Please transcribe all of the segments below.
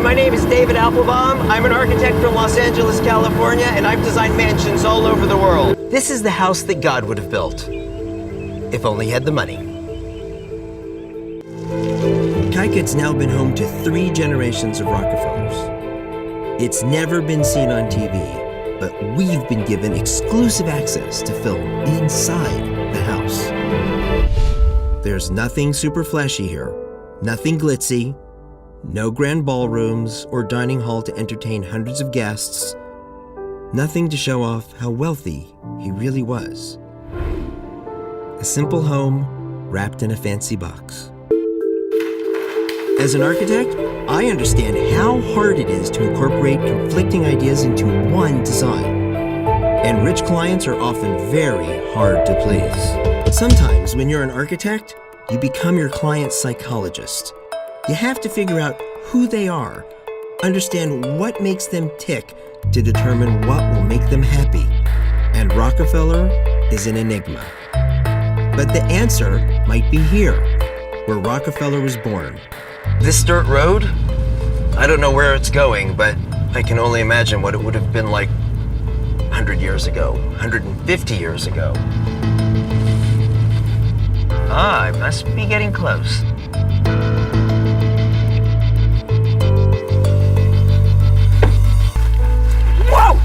my name is David Applebaum. I'm an architect from Los Angeles, California, and I've designed mansions all over the world. This is the house that God would have built, if only he had the money. Kiket's now been home to 3 generations of Rockefellers. It's never been seen on TV, but we've been given exclusive access to film inside the house. There's nothing super flashy here, nothing glitzy, no grand ballrooms or dining hall to entertain hundreds of guests, nothing to show off how wealthy he really was. A simple home wrapped in a fancy box. As an architect, I understand how hard it is to incorporate conflicting ideas into one design. And rich clients are often very hard to please. Sometimes when you're an architect, you become your client's psychologist. You have to figure out who they are, understand what makes them tick to determine what will make them happy. And Rockefeller is an enigma. But the answer might be here, where Rockefeller was born. This dirt road, I don't know where it's going, but I can only imagine what it would have been like 100 years ago, 150 years ago. I must be getting close. Whoa!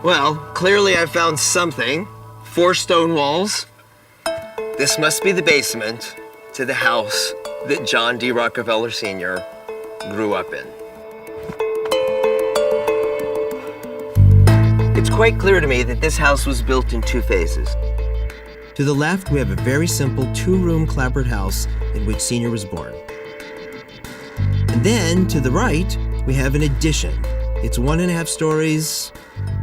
Well, clearly I found something. 4 stone walls. This must be the basement to the house that John D. Rockefeller Sr. grew up in. It's quite clear to me that this house was built in 2 phases. To the left, we have a very simple 2-room clapboard house in which Sr. was born. And then, to the right, we have an addition. It's 1.5 stories,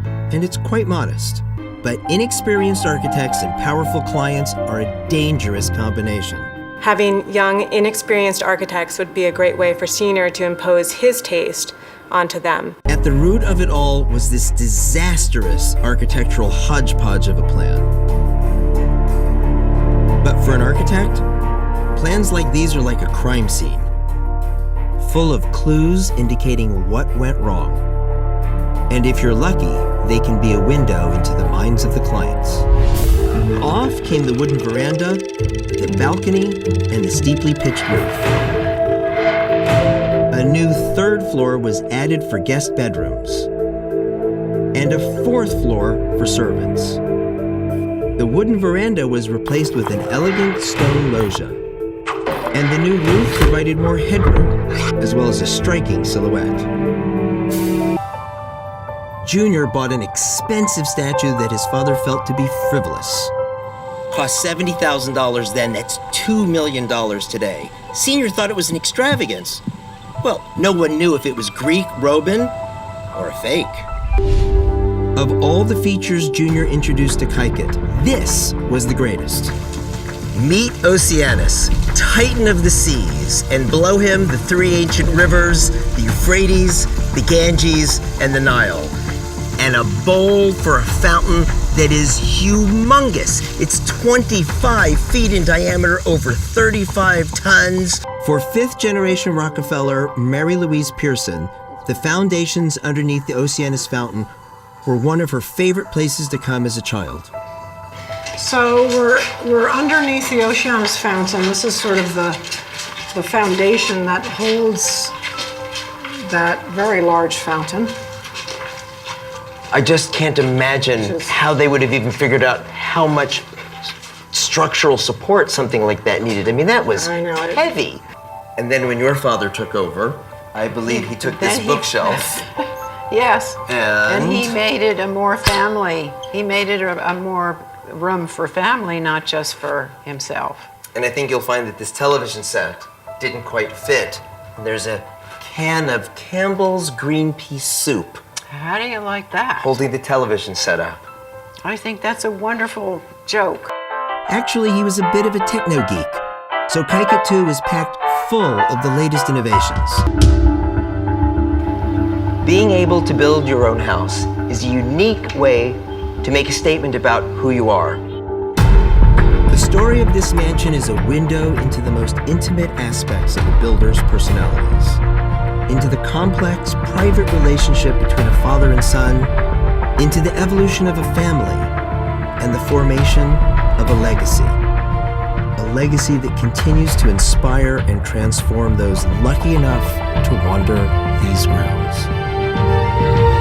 and it's quite modest. But inexperienced architects and powerful clients are a dangerous combination. Having young, inexperienced architects would be a great way for Senior to impose his taste onto them. At the root of it all was this disastrous architectural hodgepodge of a plan. But for an architect, plans like these are like a crime scene, full of clues indicating what went wrong. And if you're lucky, they can be a window into the minds of the clients. Off came the wooden veranda, the balcony, and the steeply pitched roof. A new 3rd floor was added for guest bedrooms, and a 4th floor for servants. The wooden veranda was replaced with an elegant stone loggia, and the new roof provided more headroom, as well as a striking silhouette. Junior bought an expensive statue that his father felt to be frivolous. Cost $70,000 then, that's $2 million today. Senior thought it was an extravagance. Well, no one knew if it was Greek, Roman, or a fake. Of all the features Junior introduced to Kiket, this was the greatest. Meet Oceanus, titan of the seas, and below him the 3 ancient rivers, the Euphrates, the Ganges, and the Nile. And a bowl for a fountain that is humongous. It's 25 feet in diameter, over 35 tons. For 5th generation Rockefeller, Mary Louise Pearson, the foundations underneath the Oceanus fountain were one of her favorite places to come as a child. So we're underneath the Oceanus fountain. This is sort of the foundation that holds that very large fountain. I just can't imagine how they would have even figured out how much structural support something like that needed. I mean, that was heavy. And then when your father took over, I believe he took this bookshelf. Yes, and he made it a more family. He made it a more room for family, not just for himself. And I think you'll find that this television set didn't quite fit. And there's a can of Campbell's green pea soup. How do you like that? Holding the television set up. I think that's a wonderful joke. Actually, he was a bit of a techno geek. So Kiket 2 is packed full of the latest innovations. Being able to build your own house is a unique way to make a statement about who you are. The story of this mansion is a window into the most intimate aspects of a builder's personalities, into the complex, private relationship between a father and son, into the evolution of a family, and the formation of a legacy. A legacy that continues to inspire and transform those lucky enough to wander these grounds.